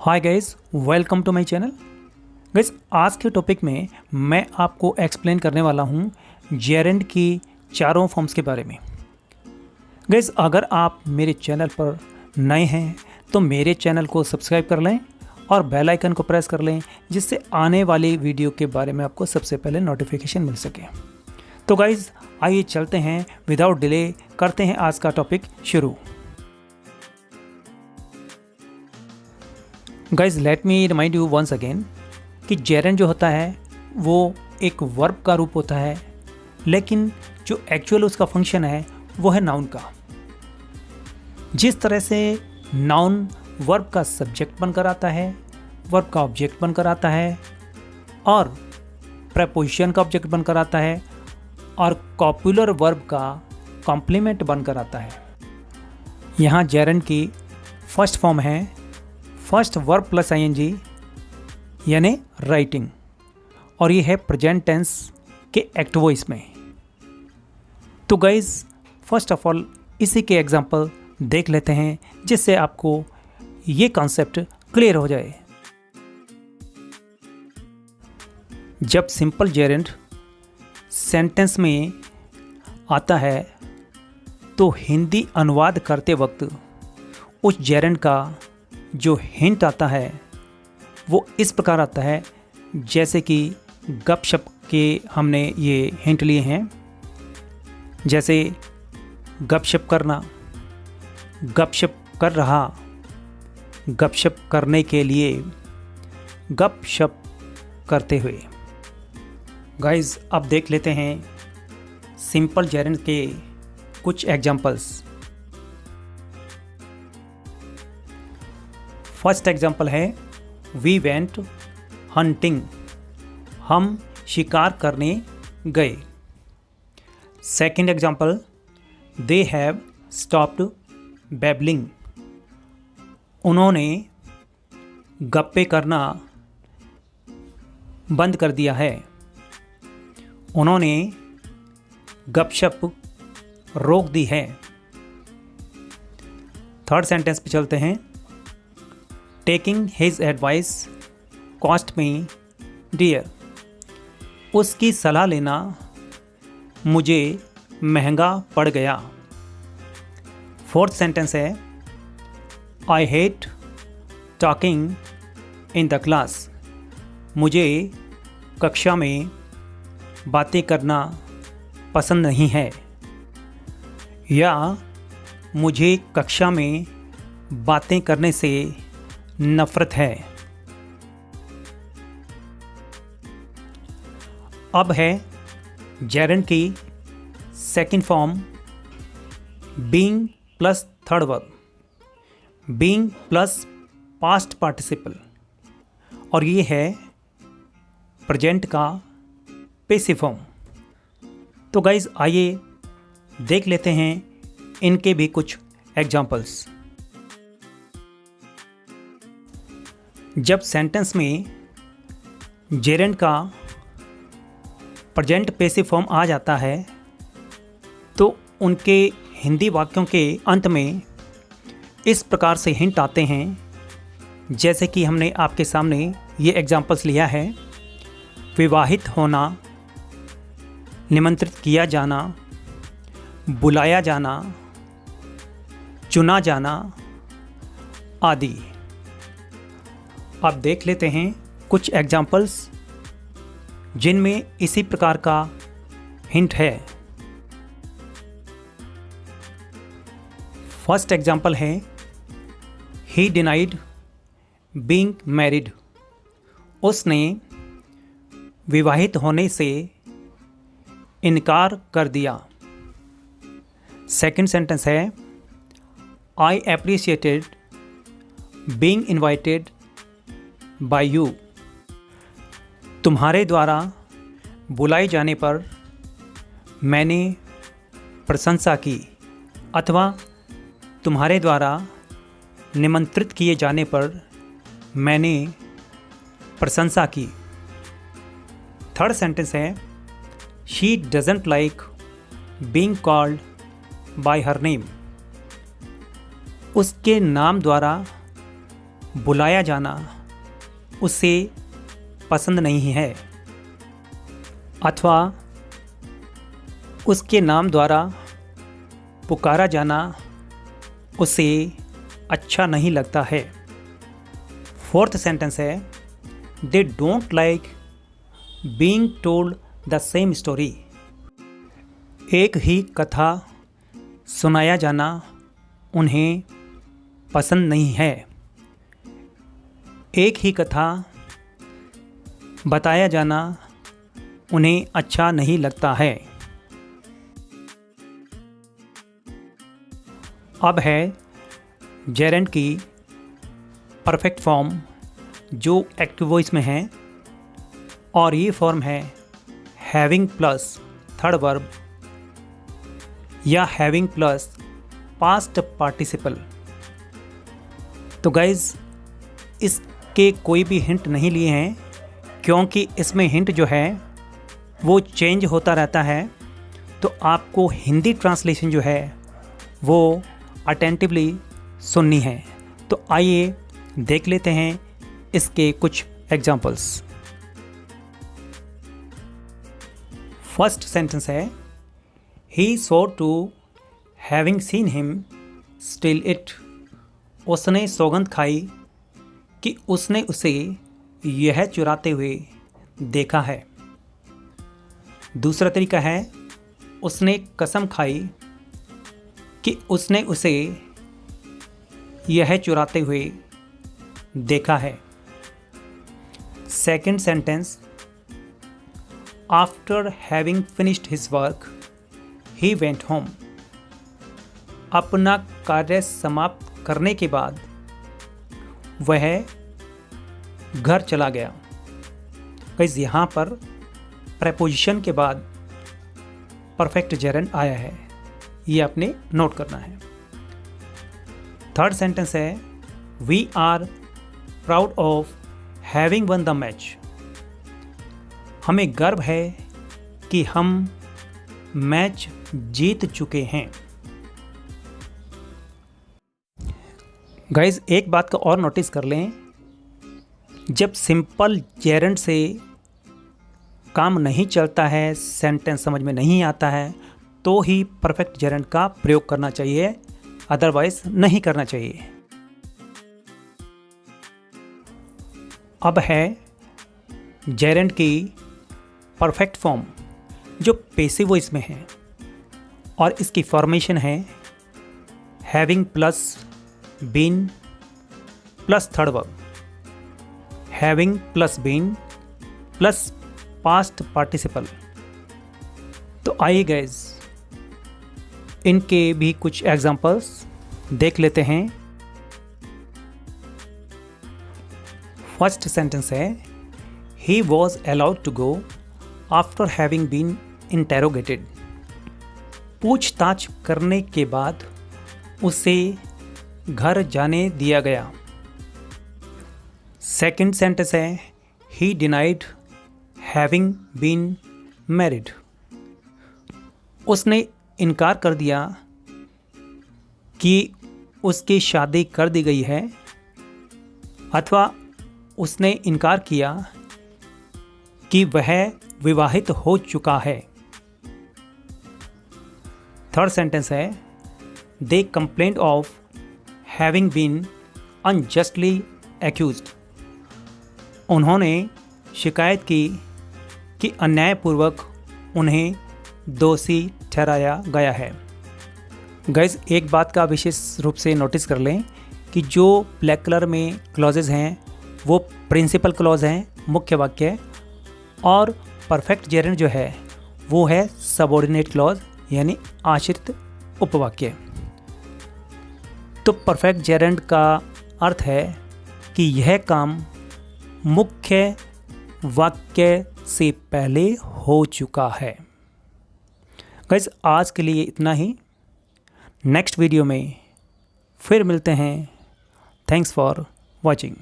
Hi guys, welcome to my channel. Guys, आज के topic में मैं आपको एक्सप्लेन करने वाला हूँ जेरेंड की चारों फॉर्म्स के बारे में। गाइस, अगर आप मेरे चैनल पर नए हैं तो मेरे चैनल को सब्सक्राइब कर लें और बेल आइकन को प्रेस कर लें, जिससे आने वाली वीडियो के बारे में आपको सबसे पहले नोटिफिकेशन मिल सके। तो गाइस, आइए चलते हैं, विदाउट डिले करते हैं आज का टॉपिक शुरू। Guys, let me remind you once again कि जेरेंड जो होता है वो एक वर्ब का रूप होता है, लेकिन जो एक्चुअल उसका फंक्शन है वो है नाउन का। जिस तरह से नाउन वर्ब का सब्जेक्ट बनकर आता है, वर्ब का ऑब्जेक्ट बनकर आता है और प्रेपोजिशन का ऑब्जेक्ट बनकर आता है और कॉपुलर वर्ब का कॉम्प्लीमेंट बनकर आता है। यहाँ जेरेंड की फर्स्ट फॉर्म है फर्स्ट वर्ब प्लस आईएनजी यानी राइटिंग, और ये है प्रेजेंट टेंस के एक्ट वॉइस में। तो गाइज, फर्स्ट ऑफ ऑल इसी के एग्जांपल देख लेते हैं, जिससे आपको ये कॉन्सेप्ट क्लियर हो जाए। जब सिंपल जेरेंड सेंटेंस में आता है तो हिंदी अनुवाद करते वक्त उस जेरेंड का जो हिंट आता है वो इस प्रकार आता है, जैसे कि गपशप के हमने ये हिंट लिए हैं, जैसे गपशप करना, गपशप कर रहा, गपशप करने के लिए, गपशप करते हुए। गाइस, अब देख लेते हैं सिंपल जेरेंड के कुछ एग्जांपल्स। फर्स्ट एग्जाम्पल है वी वेंट हंटिंग, हम शिकार करने गए। Second example they have stopped babbling, उन्होंने गप्पे करना बंद कर दिया है, उन्होंने गपशप रोक दी है। थर्ड सेंटेंस पे चलते हैं। Taking his advice cost me dear, उसकी सलाह लेना मुझे महंगा पड़ गया। फोर्थ सेंटेंस है I hate talking in the class, मुझे कक्षा में बातें करना पसंद नहीं है, या मुझे कक्षा में बातें करने से नफरत है। अब है जेरेंड की second form being plus third verb, being plus past participle, और ये है प्रेजेंट का पैसिव फॉर्म। तो गाइज, आइए देख लेते हैं इनके भी कुछ एग्जांपल्स। जब सेंटेंस में जेरेंड का प्रेजेंट पैसिव फॉर्म आ जाता है तो उनके हिंदी वाक्यों के अंत में इस प्रकार से हिंट आते हैं, जैसे कि हमने आपके सामने ये एग्जांपल्स लिया है। विवाहित होना, निमंत्रित किया जाना, बुलाया जाना, चुना जाना आदि। अब देख लेते हैं कुछ एग्जाम्पल्स जिनमें इसी प्रकार का हिंट है। फर्स्ट एग्जाम्पल है ही डिनाइड बीइंग मैरिड, उसने विवाहित होने से इनकार कर दिया। सेकंड सेंटेंस है I appreciated being invited by you, तुम्हारे द्वारा बुलाए जाने पर मैंने प्रशंसा की, अथवा तुम्हारे द्वारा निमंत्रित किए जाने पर मैंने प्रशंसा की। थर्ड सेंटेंस है she doesn't like being called by her name, उसके नाम द्वारा बुलाया जाना उसे पसंद नहीं है, अथवा उसके नाम द्वारा पुकारा जाना उसे अच्छा नहीं लगता है। फोर्थ सेंटेंस है, they don't like being told the same story. एक ही कथा सुनाया जाना उन्हें पसंद नहीं है। एक ही कथा बताया जाना उन्हें अच्छा नहीं लगता है। अब है जेरेंड की परफेक्ट फॉर्म जो एक्टिव वॉइस में है, और ये फॉर्म है हैविंग प्लस थर्ड वर्ब या हैविंग प्लस पास्ट पार्टिसिपल। तो गाइज इसके कोई भी हिंट नहीं लिए हैं, क्योंकि इसमें हिंट जो है वो चेंज होता रहता है। तो आपको हिंदी ट्रांसलेशन जो है वो अटेंटिवली सुननी है। तो आइए देख लेते हैं इसके कुछ एग्जाम्पल्स। फर्स्ट सेंटेंस है, ही swore to having seen him steal it। उसने सौगंध खाई कि उसने उसे यह चुराते हुए देखा है। दूसरा तरीका है, उसने कसम खाई कि उसने उसे यह चुराते हुए देखा है। Second sentence, after having finished his work he went home. अपना कार्य समाप्त करने के बाद वह घर चला गया। गाइस यहाँ पर प्रेपोजिशन के बाद परफेक्ट जेरेंड आया है, ये आपने नोट करना है। थर्ड सेंटेंस है, we are proud of having won the match. हमें गर्व है कि हम मैच जीत चुके हैं। गाइज एक बात का और नोटिस कर लें, जब सिंपल जेरेंड से काम नहीं चलता है, सेंटेंस समझ में नहीं आता है, तो ही परफेक्ट जेरेंड का प्रयोग करना चाहिए, अदरवाइज नहीं करना चाहिए। अब है जेरेंड की परफेक्ट फॉर्म जो पैसिव वॉइस में है, और इसकी फॉर्मेशन है having plus been plus third verb, having plus been plus past participle. तो आइए गाइस इनके भी कुछ एग्जांपल्स देख लेते हैं। फर्स्ट सेंटेंस है, he was allowed to go after having been interrogated. पूछताछ करने के बाद उसे घर जाने दिया गया। सेकंड सेंटेंस है, he denied having been married. उसने इनकार कर दिया कि उसकी शादी कर दी गई है, अथवा उसने इनकार किया कि वह विवाहित हो चुका है। थर्ड सेंटेंस है, they complaint of having been unjustly accused. उन्होंने शिकायत की कि अन्यायपूर्वक उन्हें दोषी ठहराया गया है। गाइस एक बात का विशेष रूप से नोटिस कर लें कि जो ब्लैक कलर में क्लॉजेज हैं वो प्रिंसिपल क्लॉज हैं, मुख्य वाक्य, और परफेक्ट जेरेंड जो है वो है सबऑर्डिनेट क्लॉज यानी आश्रित उपवाक्य। तो परफेक्ट जेरेंड का अर्थ है कि यह काम मुख्य वाक्य से पहले हो चुका है। गाइस आज के लिए इतना ही, नेक्स्ट वीडियो में फिर मिलते हैं। Thanks for watching.